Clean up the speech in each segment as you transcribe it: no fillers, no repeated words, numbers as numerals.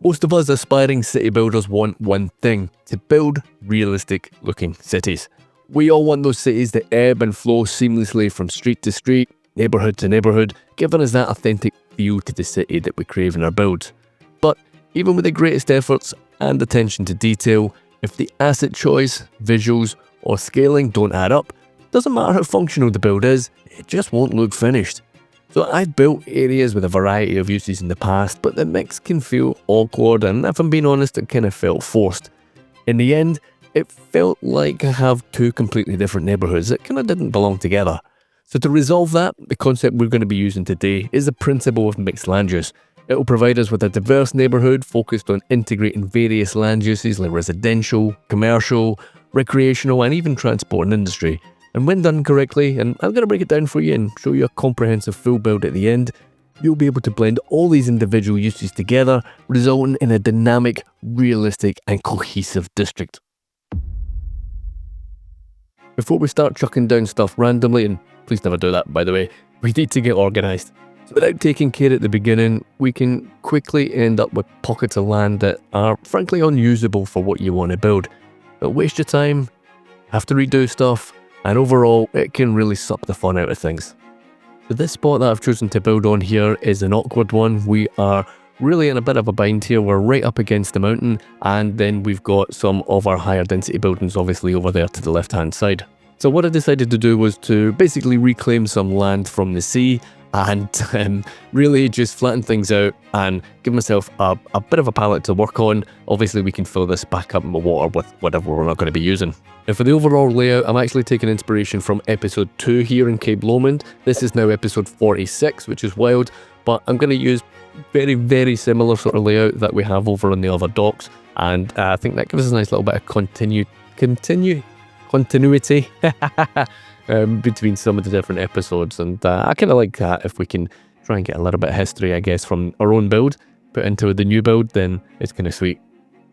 Most of us aspiring city builders want one thing: to build realistic looking cities. We all want those cities that ebb and flow seamlessly from street to street, neighbourhood to neighbourhood, giving us that authentic feel to the city that we crave in our builds. But even with the greatest efforts and attention to detail, if the asset choice, visuals or scaling don't add up, doesn't matter how functional the build is, it just won't look finished. So I've built areas with a variety of uses in the past, but the mix can feel awkward, and if I'm being honest, it kind of felt forced. In the end, it felt like I have two completely different neighbourhoods that kind of didn't belong together. So to resolve that, the concept we're going to be using today is the principle of mixed land use. It will provide us with a diverse neighbourhood focused on integrating various land uses like residential, commercial, recreational and even transport and industry. And when done correctly, and I'm going to break it down for you and show you a comprehensive full build at the end, you'll be able to blend all these individual uses together, resulting in a dynamic, realistic and cohesive district. Before we start chucking down stuff randomly, and please never do that by the way, we need to get organised. So without taking care at the beginning, we can quickly end up with pockets of land that are frankly unusable for what you want to build. It'll waste your time, have to redo stuff, and overall it can really suck the fun out of things. So this spot that I've chosen to build on here is an awkward one. We are really in a bit of a bind here. We're right up against the mountain, and then we've got some of our higher density buildings obviously over there to the left hand side. So what I decided to do was to basically reclaim some land from the sea and really just flatten things out and give myself a bit of a palette to work on. Obviously we can fill this back up in the water with whatever we're not going to be using. And for the overall layout, I'm actually taking inspiration from episode 2 here in Cape Lomond. This is now episode 46, which is wild, but I'm going to use very similar sort of layout that we have over on the other docks, and I think that gives us a nice little bit of continuity between some of the different episodes, and I kind of like that. If we can try and get a little bit of history, I guess, from our own build put into the new build, then it's kind of sweet.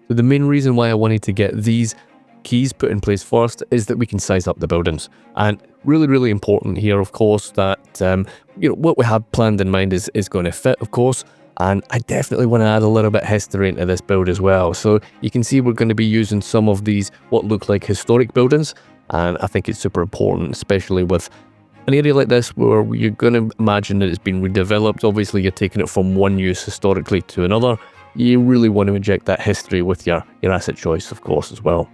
So the main reason why I wanted to get these keys put in place first is that we can size up the buildings, and really important here, of course, that what we have planned in mind is going to fit, of course. And I definitely want to add a little bit of history into this build as well. So you can see we're going to be using some of these what look like historic buildings, and I think it's super important, especially with an area like this where you're going to imagine that it's been redeveloped. Obviously you're taking it from one use historically to another. You really want to inject that history with your asset choice, of course, as well.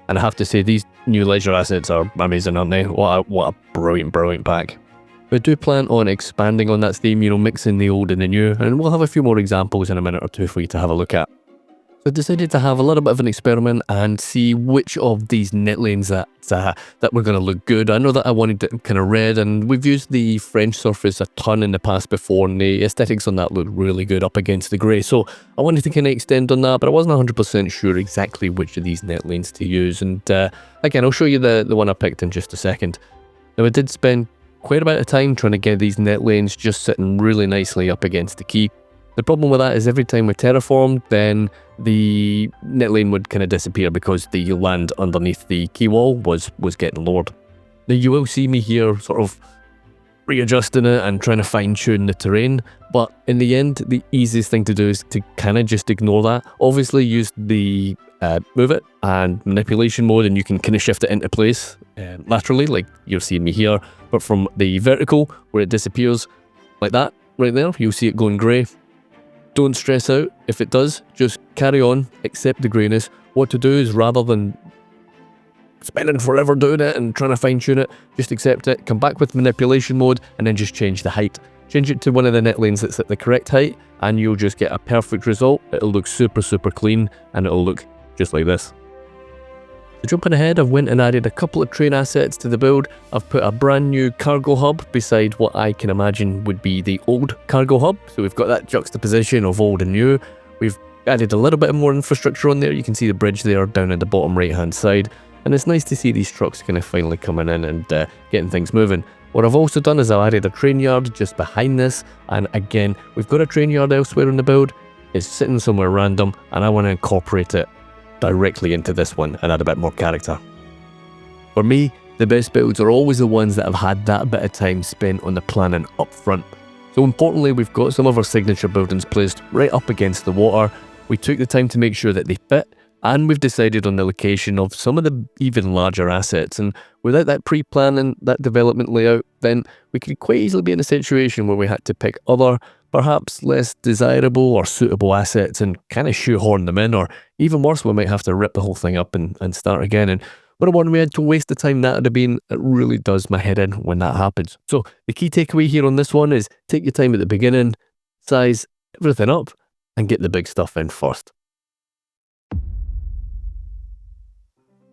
And I have to say, these new leisure assets are amazing, aren't they? What a brilliant pack. We do plan on expanding on that theme, mixing the old and the new, and we'll have a few more examples in a minute or two for you to have a look at. So I decided to have a little bit of an experiment and see which of these net lanes that were going to look good. I know that I wanted it kind of red, and we've used the French surface a ton in the past before, and the aesthetics on that looked really good up against the grey. So I wanted to kind of extend on that, but I wasn't 100% sure exactly which of these net lanes to use. And again, I'll show you the one I picked in just a second. Now I did spend quite a bit of time trying to get these net lanes just sitting really nicely up against the quay. The problem with that is every time we terraformed, then the net lane would kind of disappear because the land underneath the quay wall was getting lowered. Now you will see me here sort of readjusting it and trying to fine tune the terrain, but in the end the easiest thing to do is to kind of just ignore that. Obviously use the move it and manipulation mode, and you can kind of shift it into place laterally like you're seeing me here, but from the vertical where it disappears like that right there, you'll see it going grey. Don't stress out if it does, just carry on, accept the greyness. What to do is, rather than spending forever doing it and trying to fine tune it, just accept it, come back with manipulation mode, and then just change the height. Change it to one of the net lanes that's at the correct height, and you'll just get a perfect result. It'll look super clean, and it'll look just like this. So jumping ahead, I've went and added a couple of train assets to the build. I've put a brand new cargo hub beside what I can imagine would be the old cargo hub. So we've got that juxtaposition of old and new. We've added a little bit more infrastructure on there. You can see the bridge there down at the bottom right hand side. And it's nice to see these trucks kind of finally coming in and getting things moving. What I've also done is I've added a train yard just behind this. And again, we've got a train yard elsewhere in the build. It's sitting somewhere random, and I want to incorporate it directly into this one and add a bit more character. For me, the best builds are always the ones that have had that bit of time spent on the planning up front. So importantly, we've got some of our signature buildings placed right up against the water, we took the time to make sure that they fit, and we've decided on the location of some of the even larger assets. And without that pre-planning, that development layout, then we could quite easily be in a situation where we had to pick other, perhaps less desirable or suitable assets and kind of shoehorn them in, or even worse, we might have to rip the whole thing up and start again. And what a one we had to waste the time that would have been, it really does my head in when that happens. So the key takeaway here on this one is take your time at the beginning, size everything up, and get the big stuff in first.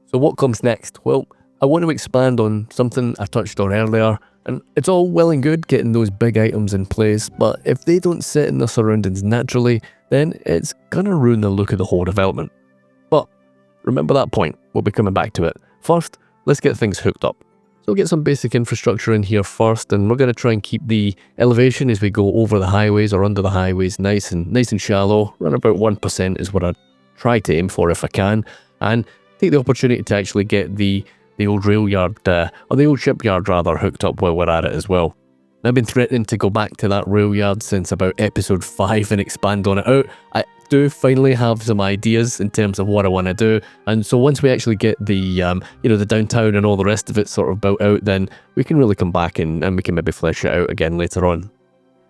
So what comes next? Well, I want to expand on something I touched on earlier, and it's all well and good getting those big items in place, but if they don't sit in their surroundings naturally, then it's gonna ruin the look of the whole development. But remember that point, we'll be coming back to it. First, let's get things hooked up. So we'll get some basic infrastructure in here first, and we're going to try and keep the elevation as we go over the highways or under the highways nice and shallow. Around about 1% is what I try to aim for if I can, and take the opportunity to actually get the old rail yard, or the old shipyard rather, hooked up while we're at it as well. I've been threatening to go back to that rail yard since about episode 5 and expand on it out. I do finally have some ideas in terms of what I want to do, and so once we actually get the the downtown and all the rest of it sort of built out, then we can really come back and we can maybe flesh it out again later on.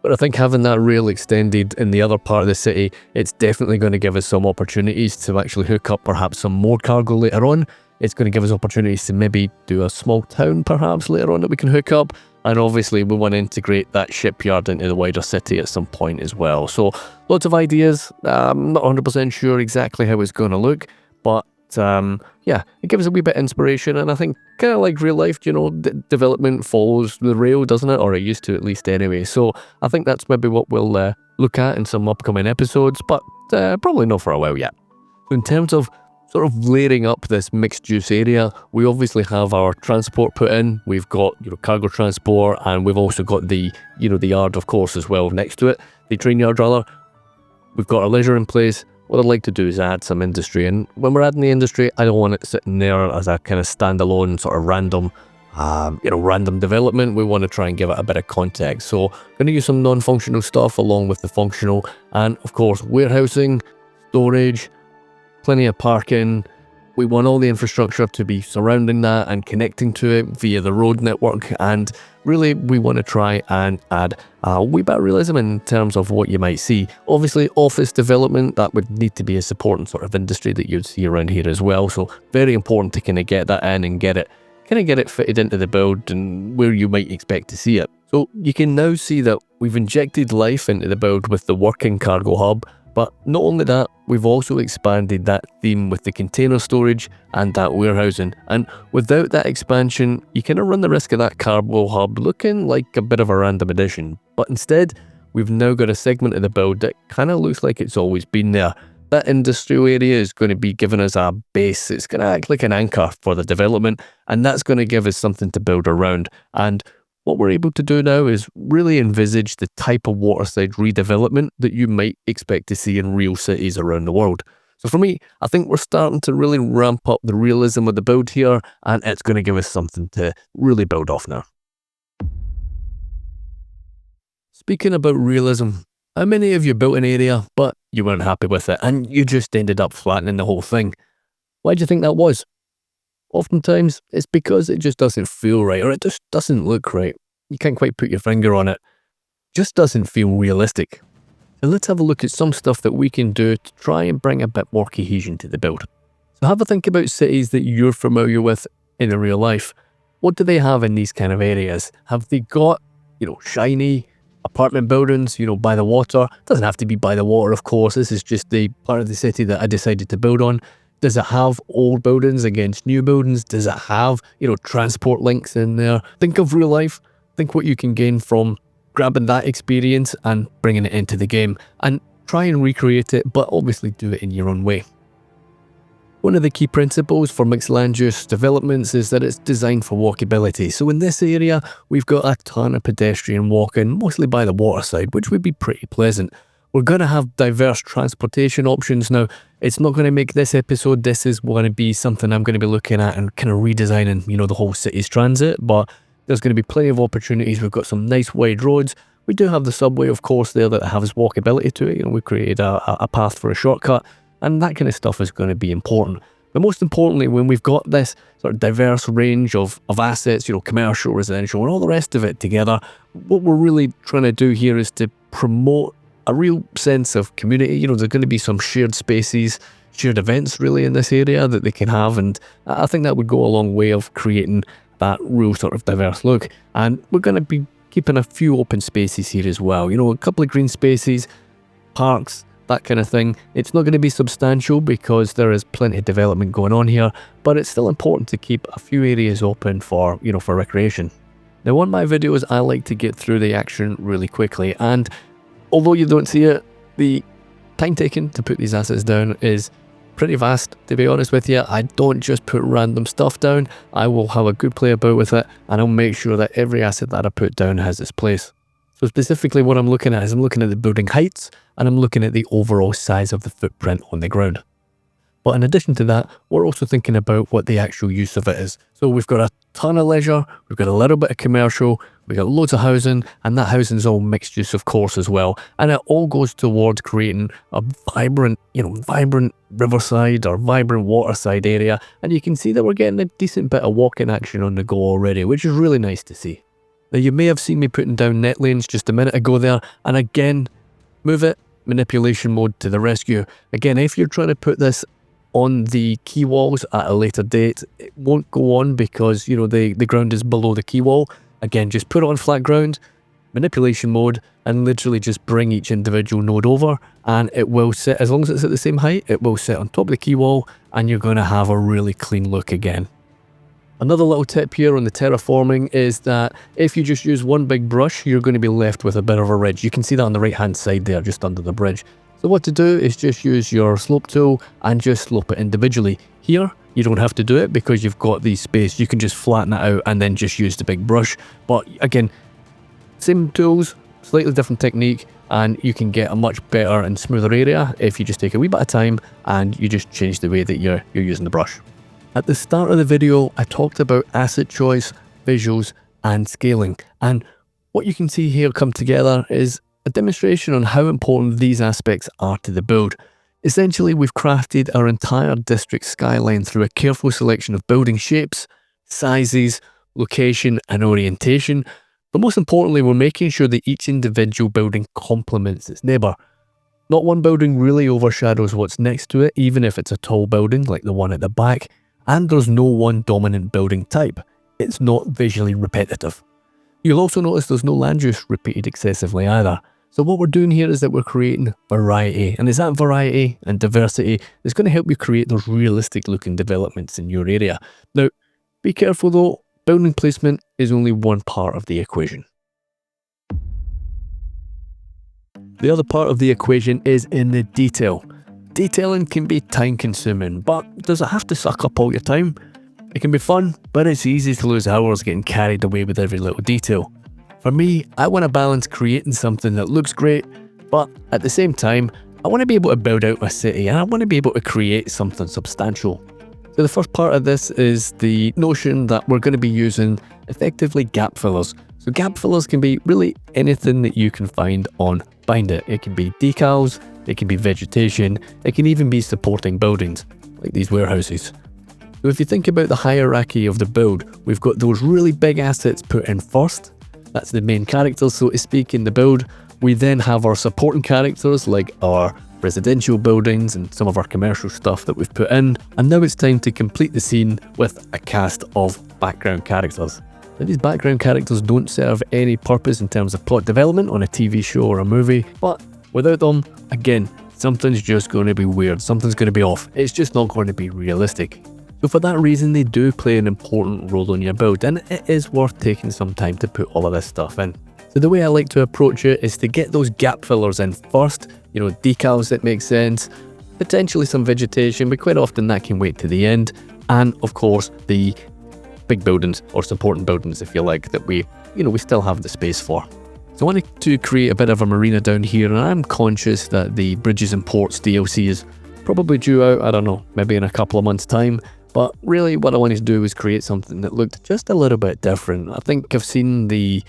But I think having that rail extended in the other part of the city, it's definitely going to give us some opportunities to actually hook up perhaps some more cargo later on. It's going to give us opportunities to maybe do a small town perhaps later on that we can hook up. And obviously we want to integrate that shipyard into the wider city at some point as well. So lots of ideas. I'm not 100% sure exactly how it's going to look, but yeah, it gives a wee bit of inspiration. And I think kind of like real life, development follows the rail, doesn't it? Or it used to, at least anyway. So I think that's maybe what we'll look at in some upcoming episodes, but probably not for a while yet. So in terms of sort of layering up this mixed use area, we obviously have our transport put in. We've got cargo transport, and we've also got the the yard of course as well next to it, the train yard rather. We've got our leisure in place. What I'd like to do is add some industry, and when we're adding the industry, I don't want it sitting there as a kind of standalone sort of random random development. We want to try and give it a bit of context. So going to use some non-functional stuff along with the functional, and of course warehousing, storage, plenty of parking. We want all the infrastructure to be surrounding that and connecting to it via the road network, and really we want to try and add a wee bit of realism in terms of what you might see. Obviously office development, that would need to be a supporting sort of industry that you'd see around here as well, so very important to kind of get that in and get it fitted into the build and where you might expect to see it. So you can now see that we've injected life into the build with the working cargo hub. But not only that, we've also expanded that theme with the container storage and that warehousing. And without that expansion, you kind of run the risk of that cargo hub looking like a bit of a random addition. But instead, we've now got a segment of the build that kind of looks like it's always been there. That industrial area is going to be giving us a base. It's going to act like an anchor for the development, and that's going to give us something to build around. And what we're able to do now is really envisage the type of waterside redevelopment that you might expect to see in real cities around the world. So for me, I think we're starting to really ramp up the realism of the build here, and it's going to give us something to really build off now. Speaking about realism, how many of you built an area, but you weren't happy with it, and you just ended up flattening the whole thing? Why do you think that was? Oftentimes, it's because it just doesn't feel right, or it just doesn't look right. You can't quite put your finger on it. It just doesn't feel realistic. So let's have a look at some stuff that we can do to try and bring a bit more cohesion to the build. So have a think about cities that you're familiar with in the real life. What do they have in these kind of areas? Have they got, shiny apartment buildings, by the water? It doesn't have to be by the water, of course. This is just the part of the city that I decided to build on. Does it have old buildings against new buildings? Does it have, transport links in there? Think of real life. Think what you can gain from grabbing that experience and bringing it into the game, and try and recreate it, but obviously do it in your own way. One of the key principles for mixed land use developments is that it's designed for walkability. So in this area, we've got a ton of pedestrian walking, mostly by the waterside, which would be pretty pleasant. We're going to have diverse transportation options. Now, it's not going to make this episode. This is going to be something I'm going to be looking at and kind of redesigning, the whole city's transit. But there's going to be plenty of opportunities. We've got some nice wide roads. We do have the subway, of course, there that has walkability to it. We created a path for a shortcut, and that kind of stuff is going to be important. But most importantly, when we've got this sort of diverse range of assets, commercial, residential, and all the rest of it together, what we're really trying to do here is to promote a real sense of community. There's going to be some shared spaces, shared events really in this area that they can have, and I think that would go a long way of creating that real sort of diverse look. And we're going to be keeping a few open spaces here as well, a couple of green spaces, parks, that kind of thing. It's not going to be substantial because there is plenty of development going on here, but it's still important to keep a few areas open for, for recreation. Now, on my videos, I like to get through the action really quickly, and although you don't see it, the time taken to put these assets down is pretty vast, to be honest with you. I don't just put random stuff down. I will have a good play about with it, and I'll make sure that every asset that I put down has its place. So specifically what I'm looking at is I'm looking at the building heights, and I'm looking at the overall size of the footprint on the ground. But in addition to that, we're also thinking about what the actual use of it is. So we've got a ton of leisure, we've got a little bit of commercial, we've got loads of housing, and that housing is all mixed use, of course, as well. And it all goes towards creating a vibrant, vibrant riverside or vibrant waterside area. And you can see that we're getting a decent bit of walking action on the go already, which is really nice to see. Now, you may have seen me putting down net lanes just a minute ago there, and again, move it, manipulation mode to the rescue. Again, if you're trying to put this on the key walls at a later date, it won't go on because, the ground is below the key wall. Again, just put it on flat ground, manipulation mode, and literally just bring each individual node over, and it will sit, as long as it's at the same height, it will sit on top of the key wall, and you're going to have a really clean look again. Another little tip here on the terraforming is that if you just use one big brush, you're going to be left with a bit of a ridge. You can see that on the right hand side there, just under the bridge. So what to do is just use your slope tool and just slope it individually. Here, you don't have to do it because you've got the space. You can just flatten it out and then just use the big brush. But again, same tools, slightly different technique, and you can get a much better and smoother area if you just take a wee bit of time and you just change the way that you're using the brush. At the start of the video, I talked about asset choice, visuals, and scaling. And what you can see here come together is a demonstration on how important these aspects are to the build. Essentially, we've crafted our entire district skyline through a careful selection of building shapes, sizes, location, and orientation. But most importantly, we're making sure that each individual building complements its neighbour. Not one building really overshadows what's next to it, even if it's a tall building like the one at the back. And there's no one dominant building type. It's not visually repetitive. You'll also notice there's no land use repeated excessively either. So what we're doing here is that we're creating variety, and it's that variety and diversity that's going to help you create those realistic looking developments in your area. Now, be careful though, building placement is only one part of the equation. The other part of the equation is in the detail. Detailing can be time consuming, but does it have to suck up all your time? It can be fun, but it's easy to lose hours getting carried away with every little detail. For me, I want to balance creating something that looks great, but at the same time, I want to be able to build out my city and I want to be able to create something substantial. So the first part of this is the notion that we're going to be using effectively gap fillers. So gap fillers can be really anything that you can find on Find It. It can be decals, it can be vegetation, it can even be supporting buildings, like these warehouses. So if you think about the hierarchy of the build, we've got those really big assets put in first. That's the main characters, so to speak, in the build. We then have our supporting characters, like our residential buildings and some of our commercial stuff that we've put in. And now it's time to complete the scene with a cast of background characters. Now, these background characters don't serve any purpose in terms of plot development on a TV show or a movie, but without them, again, something's just going to be weird, something's going to be off. It's just not going to be realistic. So for that reason, they do play an important role in your build, and it is worth taking some time to put all of this stuff in. So the way I like to approach it is to get those gap fillers in first, decals that make sense, potentially some vegetation, but quite often that can wait to the end, and of course the big buildings or supporting buildings, if you like, that we still have the space for. So I wanted to create a bit of a marina down here, and I'm conscious that the Bridges and Ports DLC is probably due out, I don't know, maybe in a couple of months' time. But really what I wanted to do was create something that looked just a little bit different. I think I've seen the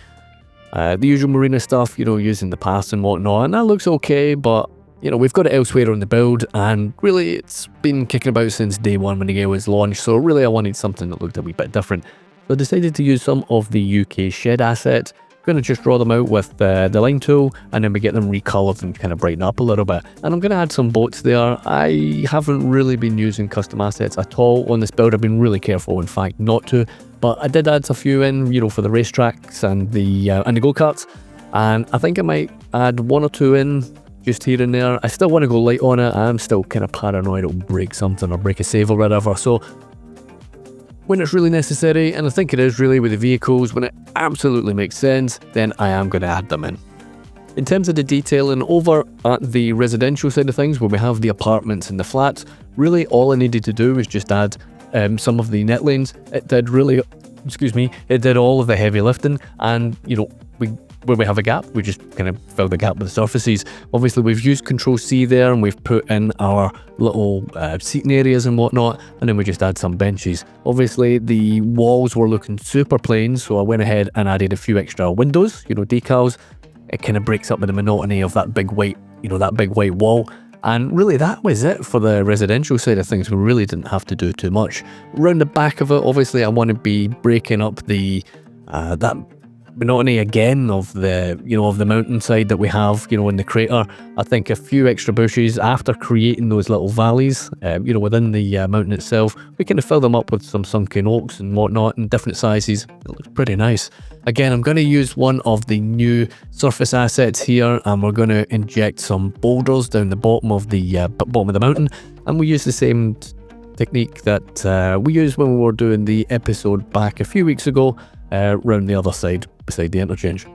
The usual marina stuff, used in the past and whatnot, and that looks okay, but we've got it elsewhere on the build, and really it's been kicking about since day one when the game was launched, so really I wanted something that looked a wee bit different. So I decided to use some of the UK shed assets. I'm going to just draw them out with the line tool, and then we get them recolored and kind of brighten up a little bit. And I'm going to add some boats there. I haven't really been using custom assets at all on this build. I've been really careful, in fact, not to. But I did add a few in, for the racetracks and the go-karts. And I think I might add 1 or 2 in just here and there. I still want to go light on it. I'm still kind of paranoid it'll break something or break a save or whatever. So when it's really necessary, and I think it is really with the vehicles, when it absolutely makes sense, then I am going to add them in. In terms of the detailing, over at the residential side of things, where we have the apartments and the flats, really all I needed to do was just add some of the net lanes. It did all of the heavy lifting, and where we have a gap, we just kind of fill the gap with the surfaces. Obviously, we've used Control-C there, and we've put in our little seating areas and whatnot, and then we just add some benches. Obviously, the walls were looking super plain, so I went ahead and added a few extra windows, decals. It kind of breaks up with the monotony of that big white, that big white wall. And really, that was it for the residential side of things. We really didn't have to do too much. Around the back of it, obviously, I want to be breaking up the that monotony again of the of the mountainside that we have in the crater. I think a few extra bushes after creating those little valleys within the mountain itself, we kind of fill them up with some sunken oaks and whatnot in different sizes. It looks pretty nice. Again, I'm going to use one of the new surface assets here, and we're going to inject some boulders down the bottom of the mountain, and we use the same technique that we used when we were doing the episode back a few weeks ago round the other side beside the interchange.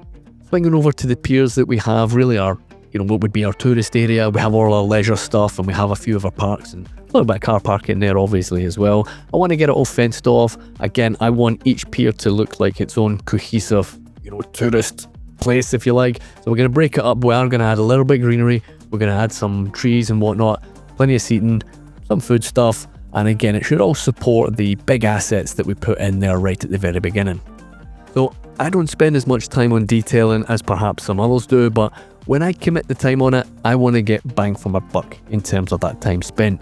Swinging over to the piers that we have, really are what would be our tourist area. We have all our leisure stuff, and we have a few of our parks and a little bit of car parking there obviously as well. I want to get it all fenced off. Again, I want each pier to look like its own cohesive tourist place, if you like. So we're going to break it up. We are going to add a little bit of greenery. We're going to add some trees and whatnot, plenty of seating, some food stuff, and again, it should all support the big assets that we put in there right at the very beginning. So I don't spend as much time on detailing as perhaps some others do, but when I commit the time on it, I want to get bang for my buck in terms of that time spent.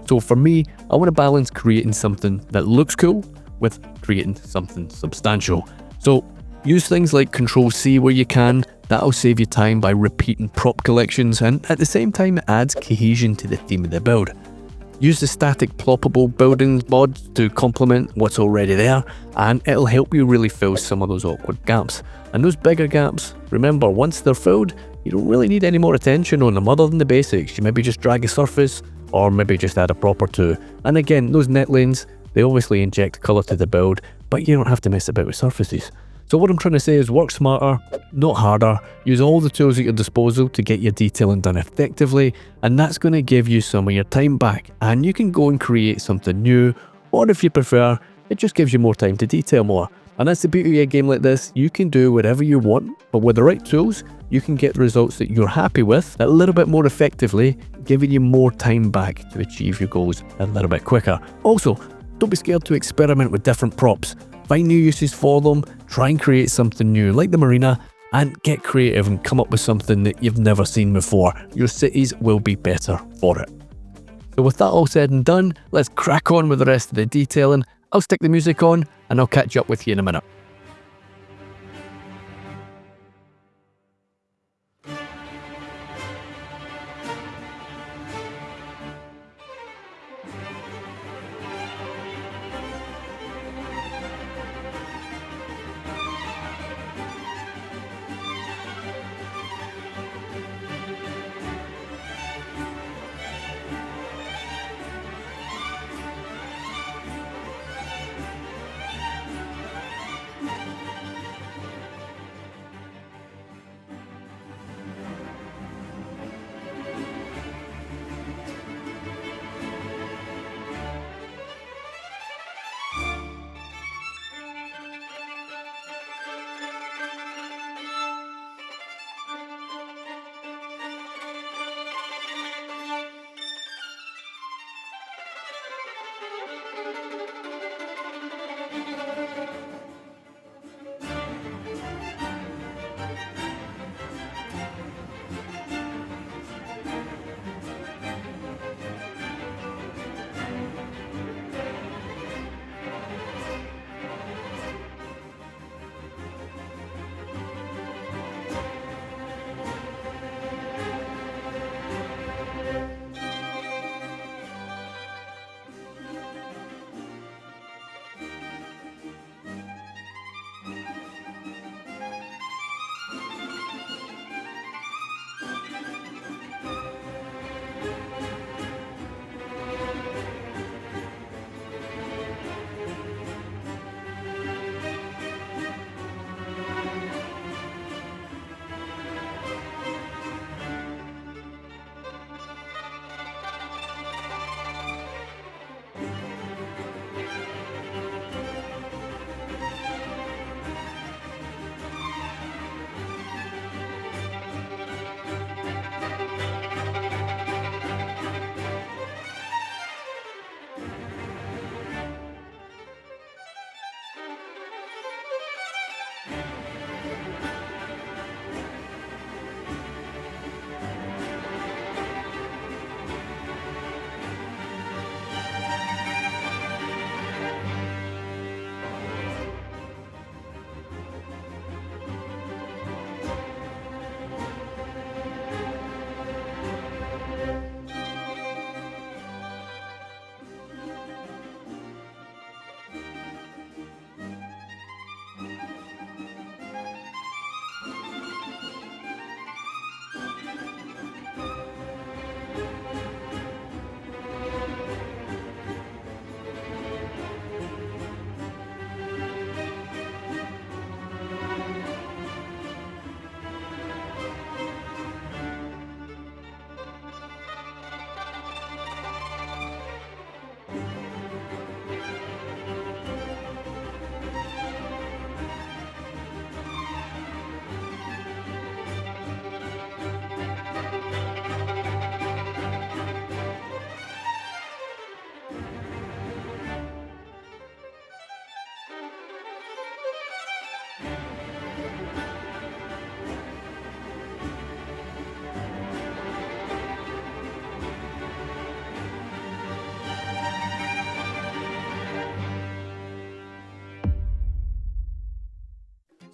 So for me, I want to balance creating something that looks cool with creating something substantial. So use things like Control-C where you can. That'll save you time by repeating prop collections, and at the same time it adds cohesion to the theme of the build. Use the static ploppable building mods to complement what's already there, and it'll help you really fill some of those awkward gaps. And those bigger gaps, remember, once they're filled, you don't really need any more attention on them other than the basics. You maybe just drag a surface, or maybe just add a prop or two. And again, those net lanes, they obviously inject colour to the build, but you don't have to mess about with surfaces. So what I'm trying to say is work smarter, not harder. Use all the tools at your disposal to get your detailing done effectively, and that's going to give you some of your time back, and you can go and create something new, or if you prefer, it just gives you more time to detail more. And that's the beauty of a game like this. You can do whatever you want, but with the right tools, you can get the results that you're happy with a little bit more effectively, giving you more time back to achieve your goals a little bit quicker. Also, don't be scared to experiment with different props. Find new uses for them, try and create something new like the marina, and get creative and come up with something that you've never seen before. Your cities will be better for it. So with that all said and done, let's crack on with the rest of the detailing. I'll stick the music on, and I'll catch up with you in a minute.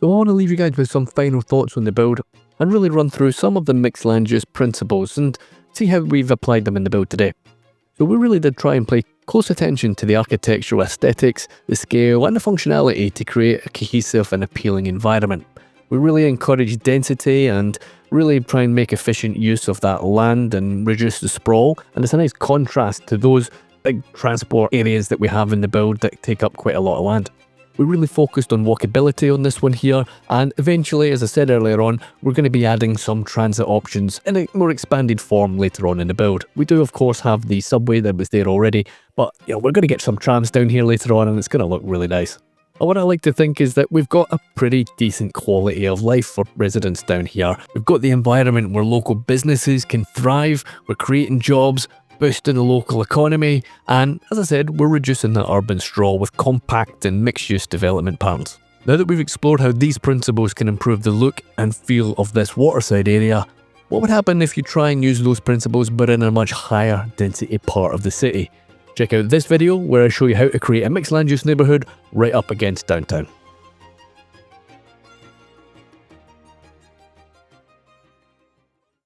So I want to leave you guys with some final thoughts on the build and really run through some of the mixed land use principles and see how we've applied them in the build today. So we really did try and pay close attention to the architectural aesthetics, the scale and the functionality to create a cohesive and appealing environment. We really encourage density and really try and make efficient use of that land and reduce the sprawl, and it's a nice contrast to those big transport areas that we have in the build that take up quite a lot of land. We really focused on walkability on this one here, and eventually, as I said earlier on, we're going to be adding some transit options in a more expanded form later on in the build. We do of course have the subway that was there already, but we're going to get some trams down here later on and it's going to look really nice. And what I like to think is that we've got a pretty decent quality of life for residents down here. We've got the environment where local businesses can thrive, we're creating jobs, boosting the local economy, and as I said, we're reducing the urban sprawl with compact and mixed-use development patterns. Now that we've explored how these principles can improve the look and feel of this waterside area, what would happen if you try and use those principles but in a much higher density part of the city? Check out this video where I show you how to create a mixed land use neighbourhood right up against downtown.